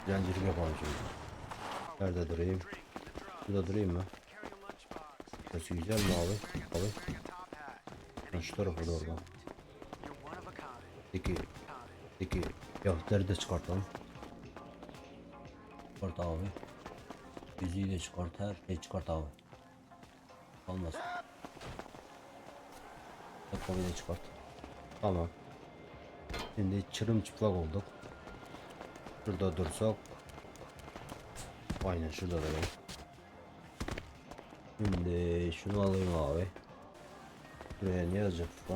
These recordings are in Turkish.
Dilencilik yapalım şimdi. Nerede durayım? Burada durayım mı? Nasıl güzel mi abi? Abi. Ben şu tarafa doğru. Peki. Peki. Yahtları da çıkartalım. Çıkart abi. Yüzüğü de çıkart. Her şey çıkart abi. Olmaz. Ayakkabıyı da çıkart. Tamam. Şimdi çırılçıplak olduk. Şurada dursak. Aynen şurada da. Şimdi şunu alayım abi. Buraya ne yazacak bu?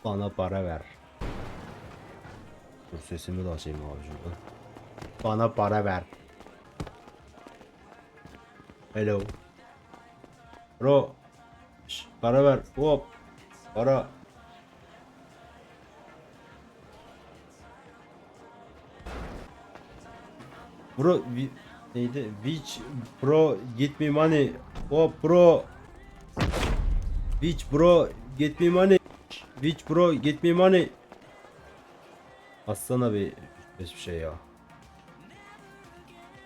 Bana para ver. Dur sesimi de açayım abi şurada. Bana para ver. Hello. Bro. Şş, para ver. Hop. Para. Bro. Neydi? Which bro get me money. Hop bro. Which bro get me money. Which bro get me money. Aslana bir şey ya.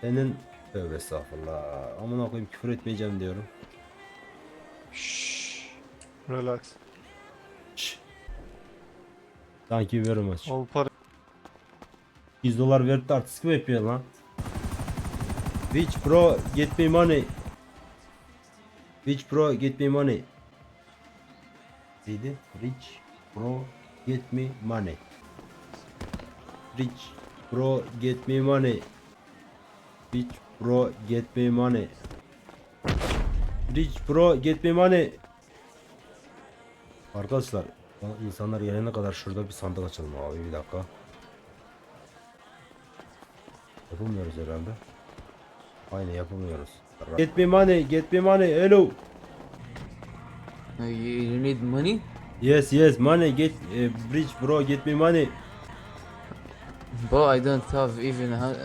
Senin tövbe estağfurullah. Amına koyayım küfür etmeyeceğim diyorum. Shh. Relax. Şş. Thank you very much. Al para. 100 dolar verip de artistik mi yapıyor lan? Which bro get me money. Which bro get me money. Neydi? Rich bro get me money. Rich bro get me money. Rich bro get me money. Rich bro get me money. Arkadaşlar insanlar gelene kadar şurada bir sandık açalım abi, bir dakika. Yapamıyoruz herhalde. Aynen yapamıyoruz. Get me money, get me money, hello. You need money? Yes, yes, money, get bridge bro, get me money. Bro, I don't have even $100.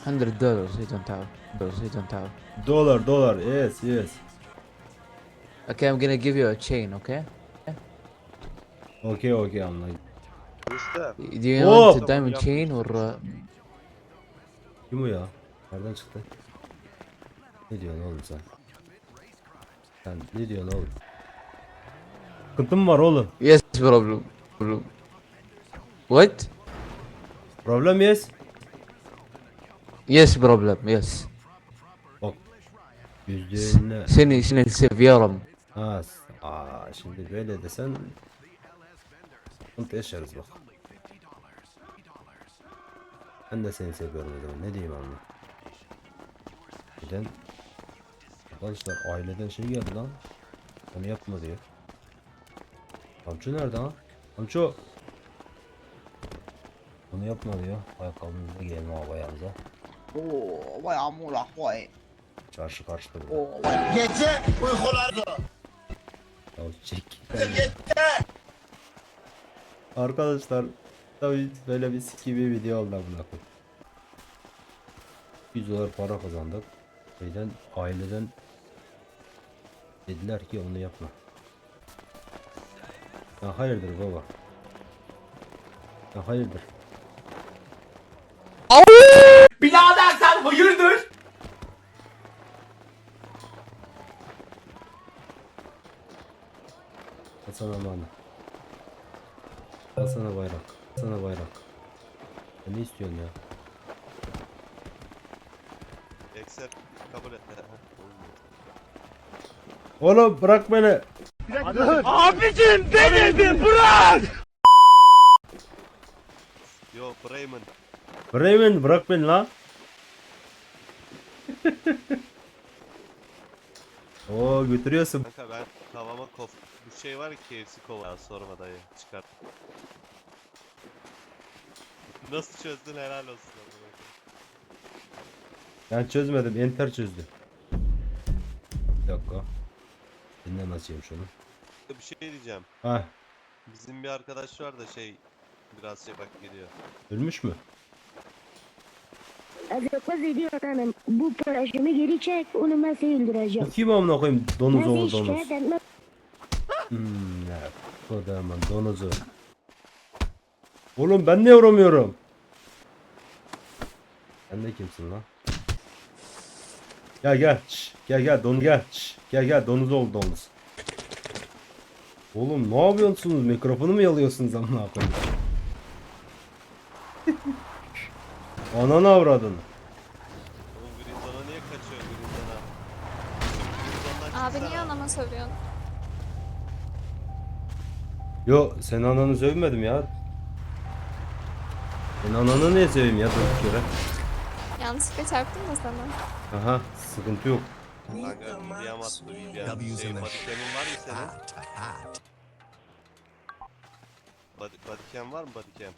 I don't have. Dollars, I don't have. Dollar, yes, yes. Okay, I'm gonna give you a chain, okay? Okay, anladım. Do you Oh! want a diamond chain or Kim o ya? Nereden çıktı? Ne diyorsun oğlum sen? Sen ne diyorsun oğlum? Sıkıntım var oğlum. yes, problem. What? Problem yes. Yes, problem. Yes. Bak. Yüzüğüne. Seni seviyorum. Ha. Şimdi böyle desen. Sıkıntı yaşarız bak. Ben de seni seviyorum o zaman. Ne diyeyim anne? Neden? Arkadaşlar aileden şey geldi lan. Onu yapma diyor. Amca nerede ha? Amca. Onu yapma diyor. Ayakkabımızda giyelim abi ayağımıza. Oo, vay amına koy. Çarşı karşıda bu. Oo, vay. Gece uykuları. Ya çek. Arkadaşlar tabii böyle bir sikibi video oldu buna koy. 100 dolar para kazandık. Aileden dediler ki onu yapma. Ya hayırdır baba? Ya hayırdır? Birader sen hayırdır? Hasan aman. Hasan'a bayrak. Hasan'a bayrak. Ya ne istiyorsun ya? Ekser kabul et. Oğlum bırak beni. Abicim beni bırak. Yo Bremen. Bremen bırak beni lan. Oo götürüyorsun. Kanka ben tavama bu şey var ki KFC kova sorma dayı çıkar. Nasıl çözdün helal olsun. amına Ben çözmedim, enter çözdü. Bir dakika. Dinlen açayım şunu. koyayım. Bir şey diyeceğim. Hah, Bizim bir arkadaş var da şey biraz şey bak geliyor. ölmüş mü? Azıcık ediyorum. Bu paraşımı geri çek. Onu ben seni öldüreceğim. Kim amına koyayım donuz Ben oğlu seni donuz. şikayet etmem. Ya kodaman donuzu. Oğlum ben ne vuramıyorum? Sen de kimsin lan? Gel gel. Şş, gel don gel. Şş, gel donuz ol donuz. Oğlum ne yapıyorsunuz? Mikrofonu mu yalıyorsunuz amına koyayım? Ananı avradın. Oğlum Grinzon'a niye kaçıyorsun Grinzon'a? Grinzon'dan Abi niye çıksana. anama soruyorsun? Yo sen ananı sövmedim ya. Ben ananı niye seveyim ya durduk yere? Yanlışlıkla çarptım da sana. Aha sıkıntı yok. Kanka BBM attı BBM. Bodycam'in var mı senin? Bodycam var mı bodycam?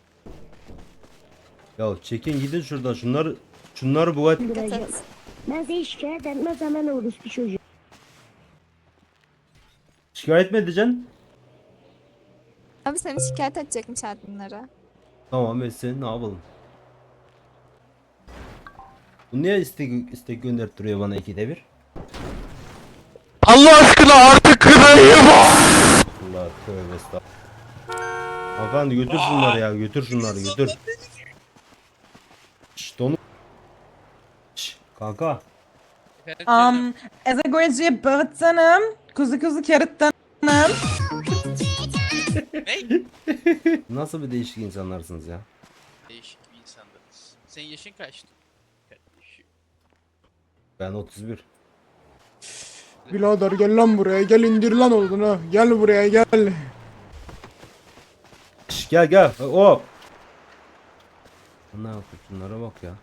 Ya çekin gidin şuradan şunları bu et. Öldüreceğim. Ben seni şikayet etmezsem ben orospu çocuğu. Şikayet mi edeceksin? Abi seni şikayet edecekmiş adminlere. Tamam etsin ne yapalım? Bu niye istek gönderttiriyor bana ikide bir? Allah aşkına artık kınayım. Allah tövbe estağfurullah. Hanımefendi götür şunları ya götür şunları götür. Şşt onu. Şşt kanka. Eze goyacıya bağıtsanım. Kuzu kağıttanım. Nasıl bir değişik insanlarsınız ya? Değişik bir insanlarız. Senin yaşın kaçtı? Ben 31. Birader gel lan buraya, gel indir lan oğlunu. Gel buraya gel. Şşt gel hop. Ne yapıyor şunlara bak ya.